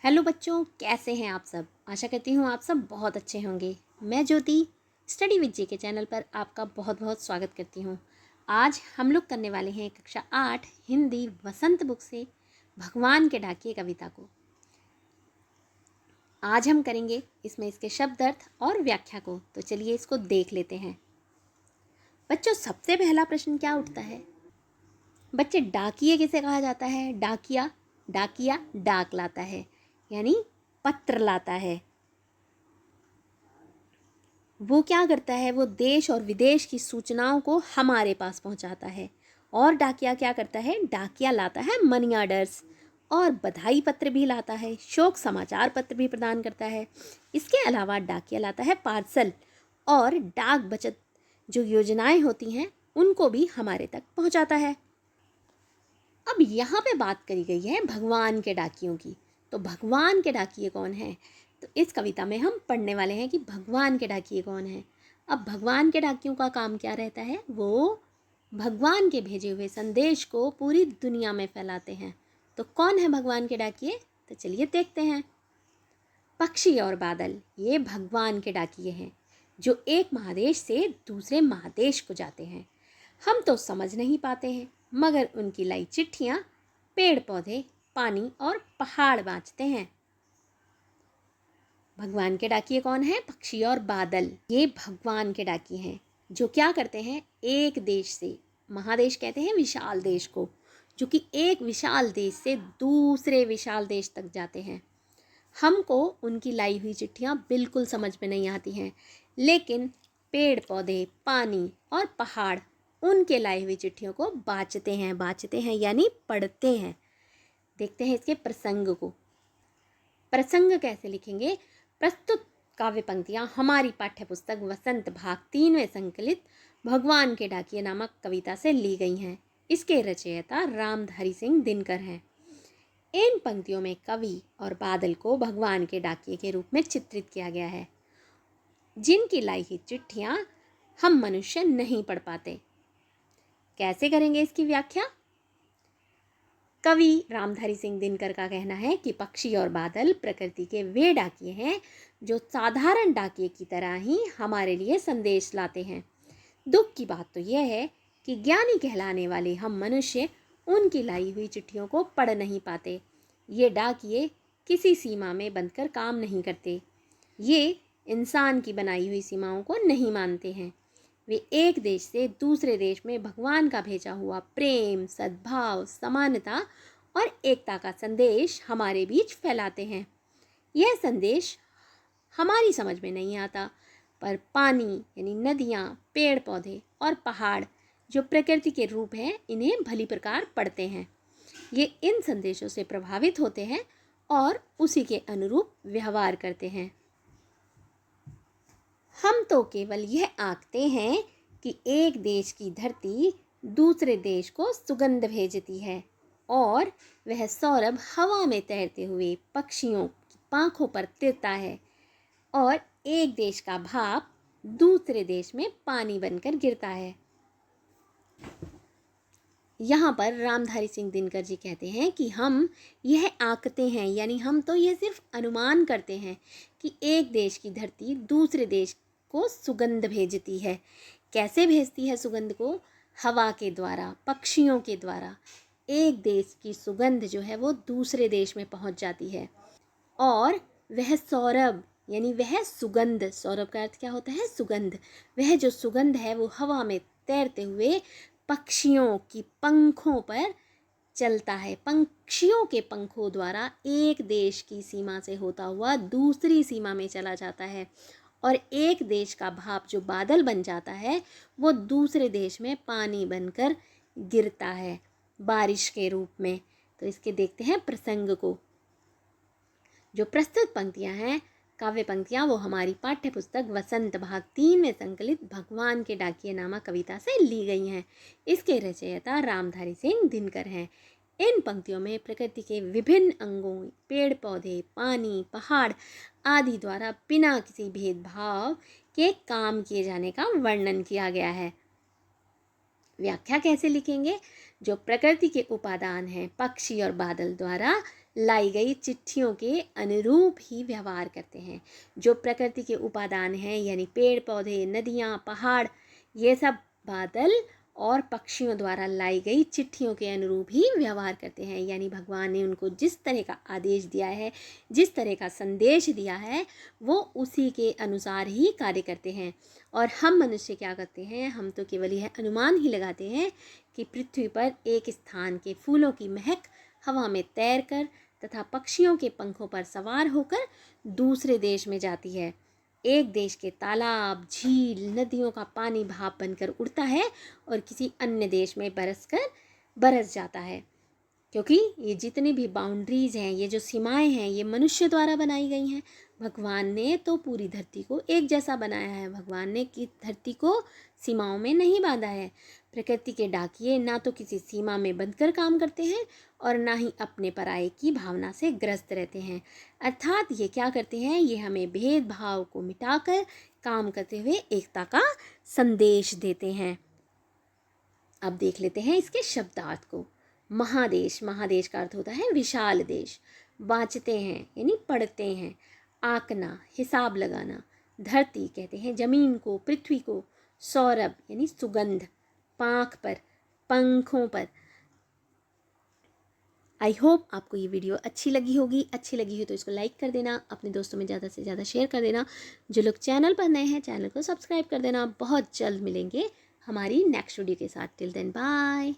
Hello बच्चों, कैसे हैं आप सब। आशा करती हूँ आप सब बहुत अच्छे होंगे। मैं ज्योति स्टडी विद जी के चैनल पर आपका बहुत बहुत स्वागत करती हूँ। आज हम लोग करने वाले हैं कक्षा 8 हिंदी वसंत बुक से भगवान के डाकिए कविता को। आज हम करेंगे इसमें इसके शब्द अर्थ और व्याख्या को। तो चलिए इसको देख लेते हैं। बच्चों, सबसे पहला प्रश्न क्या उठता है? बच्चे, डाकिए किसे कहा जाता है? डाकिया डाकिया डाक लाता है, यानी पत्र लाता है। वो क्या करता है? वो देश और विदेश की सूचनाओं को हमारे पास पहुंचाता है। और डाकिया क्या करता है? डाकिया लाता है मनी ऑर्डर्स और बधाई पत्र भी लाता है, शोक समाचार पत्र भी प्रदान करता है। इसके अलावा डाकिया लाता है पार्सल और डाक बचत जो योजनाएं होती हैं उनको भी हमारे तक पहुंचाता है। अब यहाँ पे बात करी गई है भगवान के डाकियों की। तो भगवान के डाकिए कौन है? तो इस कविता में हम पढ़ने वाले हैं कि भगवान के डाकिए कौन है। अब भगवान के डाकियों का काम क्या रहता है? वो भगवान के भेजे हुए संदेश को पूरी दुनिया में फैलाते हैं। तो कौन है भगवान के डाकिए? तो चलिए देखते हैं। पक्षी और बादल ये भगवान के डाकिए हैं जो एक महादेश से दूसरे महादेश को जाते हैं। हम तो समझ नहीं पाते हैं, मगर उनकी लाई चिट्ठियाँ पेड़ पौधे, पानी और पहाड़ बाँचते हैं। भगवान के डाकिए कौन है? पक्षी और बादल ये भगवान के डाकिए हैं जो क्या करते हैं? एक देश से, महादेश कहते हैं विशाल देश को, जो कि एक विशाल देश से दूसरे विशाल देश तक जाते हैं। हमको उनकी लाई हुई चिट्ठियाँ बिल्कुल समझ में नहीं आती हैं, लेकिन पेड़ पौधे, पानी और पहाड़ उनके लाई हुई चिट्ठियों को बाँचते हैं यानी पढ़ते हैं। देखते हैं इसके प्रसंग को। प्रसंग कैसे लिखेंगे? प्रस्तुत काव्य पंक्तियाँ हमारी पाठ्य पुस्तक वसंत भाग 3वें संकलित भगवान के डाकिए नामक कविता से ली गई हैं। इसके रचयिता रामधारी सिंह दिनकर हैं। इन पंक्तियों में कवि और बादल को भगवान के डाकिए के रूप में चित्रित किया गया है, जिनकी लाई हुई चिट्ठियाँ हम मनुष्य नहीं पढ़ पाते। कैसे करेंगे इसकी व्याख्या? कवि रामधारी सिंह दिनकर का कहना है कि पक्षी और बादल प्रकृति के वे डाकिए हैं जो साधारण डाकिए की तरह ही हमारे लिए संदेश लाते हैं। दुख की बात तो यह है कि ज्ञानी कहलाने वाले हम मनुष्य उनकी लाई हुई चिट्ठियों को पढ़ नहीं पाते। ये डाकिए किसी सीमा में बंधकर काम नहीं करते। ये इंसान की बनाई हुई सीमाओं को नहीं मानते हैं। वे एक देश से दूसरे देश में भगवान का भेजा हुआ प्रेम, सद्भाव, समानता और एकता का संदेश हमारे बीच फैलाते हैं। यह संदेश हमारी समझ में नहीं आता, पर पानी यानी नदियाँ, पेड़ पौधे और पहाड़ जो प्रकृति के रूप हैं, इन्हें भली प्रकार पढ़ते हैं। ये इन संदेशों से प्रभावित होते हैं और उसी के अनुरूप व्यवहार करते हैं। हम तो केवल यह आंकते हैं कि एक देश की धरती दूसरे देश को सुगंध भेजती है और वह सौरभ हवा में तैरते हुए पक्षियों की पांखों पर तिरता है और एक देश का भाप दूसरे देश में पानी बनकर गिरता है। यहाँ पर रामधारी सिंह दिनकर जी कहते हैं कि हम यह आंकते हैं, यानी हम तो यह सिर्फ अनुमान करते हैं कि एक देश की धरती दूसरे देश को सुगंध भेजती है। कैसे भेजती है सुगंध को? हवा के द्वारा, पक्षियों के द्वारा। एक देश की सुगंध जो है वो दूसरे देश में पहुंच जाती है और वह सौरभ यानी वह सुगंध, सौरभ का अर्थ क्या होता है? सुगंध। वह जो सुगंध है वो हवा में तैरते हुए पक्षियों की पंखों पर चलता है। पक्षियों के पंखों द्वारा एक देश की सीमा से होता हुआ दूसरी सीमा में चला जाता है और एक देश का भाप जो बादल बन जाता है वो दूसरे देश में पानी बनकर गिरता है बारिश के रूप में। तो इसके देखते हैं प्रसंग को। जो प्रस्तुत पंक्तियां हैं, काव्य पंक्तियां, वो हमारी पाठ्य पुस्तक वसंत भाग 3 में संकलित भगवान के डाकिए नामक कविता से ली गई हैं। इसके रचयिता रामधारी सिंह दिनकर हैं। इन पंक्तियों में प्रकृति के विभिन्न अंगों, पेड़ पौधे, पानी, पहाड़ आदि द्वारा बिना किसी भेदभाव के काम किए जाने का वर्णन किया गया है। व्याख्या कैसे लिखेंगे? जो प्रकृति के उपादान हैं, पक्षी और बादल द्वारा लाई गई चिट्ठियों के अनुरूप ही व्यवहार करते हैं। जो प्रकृति के उपादान हैं यानी पेड़ पौधे, नदियाँ, पहाड़, ये सब बादल और पक्षियों द्वारा लाई गई चिट्ठियों के अनुरूप ही व्यवहार करते हैं। यानी भगवान ने उनको जिस तरह का आदेश दिया है, जिस तरह का संदेश दिया है, वो उसी के अनुसार ही कार्य करते हैं। और हम मनुष्य क्या करते हैं, हम तो केवल यह अनुमान ही लगाते हैं कि पृथ्वी पर एक स्थान के फूलों की महक हवा में तैरकर तथा पक्षियों के पंखों पर सवार होकर दूसरे देश में जाती है। एक देश के तालाब, झील, नदियों का पानी भाप बनकर उड़ता है और किसी अन्य देश में बरस जाता है। क्योंकि ये जितनी भी बाउंड्रीज़ हैं, ये जो सीमाएं हैं, ये मनुष्य द्वारा बनाई गई हैं। भगवान ने तो पूरी धरती को एक जैसा बनाया है। भगवान ने कि धरती को सीमाओं में नहीं बांधा है। प्रकृति के डाकिये ना तो किसी सीमा में बंधकर काम करते हैं और ना ही अपने पराये की भावना से ग्रस्त रहते हैं। अर्थात ये क्या करते हैं, ये हमें भेदभाव को मिटाकर काम करते हुए एकता का संदेश देते हैं। अब देख लेते हैं इसके शब्दार्थ को। महादेश, महादेश का अर्थ होता है विशाल देश। वाचते हैं यानी पढ़ते हैं। आकना, हिसाब लगाना। धरती कहते हैं जमीन को, पृथ्वी को। सौरभ यानी सुगंध। पाँख पर, पंखों पर। आई होप आपको ये वीडियो अच्छी लगी होगी। अच्छी लगी हो तो इसको लाइक कर देना, अपने दोस्तों में ज़्यादा से ज़्यादा शेयर कर देना। जो लोग चैनल पर नए हैं, चैनल को सब्सक्राइब कर देना। बहुत जल्द मिलेंगे हमारी नेक्स्ट वीडियो के साथ। Till then bye.